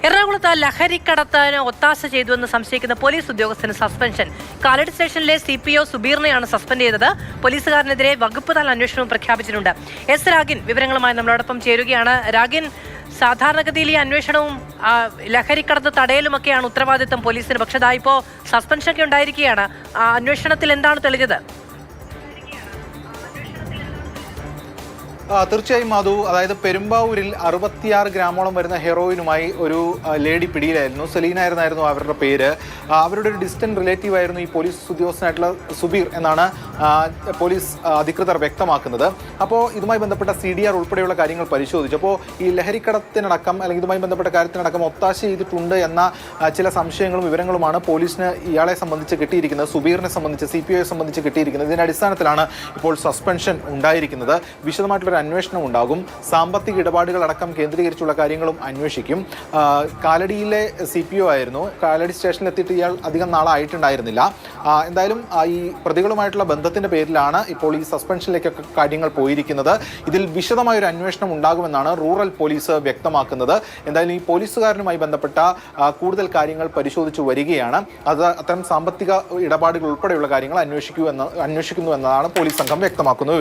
എറണാകുളത്ത് ലഹരിക്കടത്തിന് ഒത്താശ ചെയ്തുവെന്ന് സംശയിക്കുന്ന പോലീസ് ഉദ്യോഗസ്ഥന് സസ്പെൻഷൻ. കാലടി സ്റ്റേഷനിലെ CPO സുബീറിനെയാണ് സസ്പെൻഡ് ചെയ്തത്. പോലീസുകാരനെതിരെ വകുപ്പ് തല അന്വേഷണവും പ്രഖ്യാപിച്ചിട്ടുണ്ട്. S. രാഗിൻ വിവരങ്ങളുമായി നമ്മളോടൊപ്പം ചേരുകയാണ്. രാഗിൻ, സാധാരണഗതിയിൽ ഈ അന്വേഷണവും ലഹരിക്കടത്ത് തടയലുമൊക്കെയാണ് ഉത്തരവാദിത്തം പോലീസിന്. പക്ഷേ ഇപ്പോൾ സസ്പെൻഷനൊക്കെ ഉണ്ടായിരിക്കുകയാണ്. അന്വേഷണത്തിൽ എന്താണ് തെളിഞ്ഞത്? തീർച്ചയായും മാധു, അതായത് പെരുമ്പാവൂരിൽ 66 ഗ്രാമോളം വരുന്ന ഹെറോയിനുമായി ഒരു ലേഡി പിടിയിലായിരുന്നു. സെലീന ആയിരുന്നു അവരുടെ പേര്. അവരുടെ ഒരു ഡിസ്റ്റന്റ് റിലേറ്റീവ് ആയിരുന്നു ഈ പോലീസ് ഉദ്യോഗസ്ഥനായിട്ടുള്ള സുബീർ എന്നാണ് പോലീസ് അധികൃതർ വ്യക്തമാക്കുന്നത്. അപ്പോൾ ഇതുമായി ബന്ധപ്പെട്ട CDR ഉൾപ്പെടെയുള്ള കാര്യങ്ങൾ പരിശോധിച്ചു. അപ്പോൾ ഈ ലഹരിക്കടത്തിനടക്കം അല്ലെങ്കിൽ ഇതുമായി ബന്ധപ്പെട്ട കാര്യത്തിനടക്കം ഒത്താശ ചെയ്തിട്ടുണ്ട് എന്ന ചില സംശയങ്ങളും വിവരങ്ങളുമാണ് പോലീസിന് ഇയാളെ സംബന്ധിച്ച് കിട്ടിയിരിക്കുന്നത്, സുബീറിനെ സംബന്ധിച്ച്, CPOയെ സംബന്ധിച്ച് കിട്ടിയിരിക്കുന്നത്. ഇതിന്റെ അടിസ്ഥാനത്തിലാണ് ഇപ്പോൾ സസ്പെൻഷൻ ഉണ്ടായിരിക്കുന്നത്. വിശദമായിട്ടുള്ള അന്വേഷണം ഉണ്ടാകും. സാമ്പത്തിക ഇടപാടുകളടക്കം കേന്ദ്രീകരിച്ചുള്ള കാര്യങ്ങളും അന്വേഷിക്കും. കാലടിയിലെ CPO ആയിരുന്നു. കാലടി സ്റ്റേഷനിൽ എത്തിയിട്ട് ഇയാൾ അധികം നാളായിട്ടുണ്ടായിരുന്നില്ല. എന്തായാലും ഈ പ്രതികളുമായിട്ടുള്ള ബന്ധത്തിന്റെ പേരിലാണ് ഇപ്പോൾ ഈ സസ്പെൻഷനിലേക്കൊക്കെ കാര്യങ്ങൾ പോയിരിക്കുന്നത്. ഇതിൽ വിശദമായൊരു അന്വേഷണം ഉണ്ടാകുമെന്നാണ് റൂറൽ പോലീസ് വ്യക്തമാക്കുന്നത്. എന്തായാലും ഈ പോലീസുകാരനുമായി ബന്ധപ്പെട്ട കൂടുതൽ കാര്യങ്ങൾ പരിശോധിച്ചു വരികയാണ്. അത്തരം സാമ്പത്തിക ഇടപാടുകൾ ഉൾപ്പെടെയുള്ള കാര്യങ്ങൾ അന്വേഷിക്കുന്നു എന്നതാണ് പോലീസ് സംഘം വ്യക്തമാക്കുന്നത്.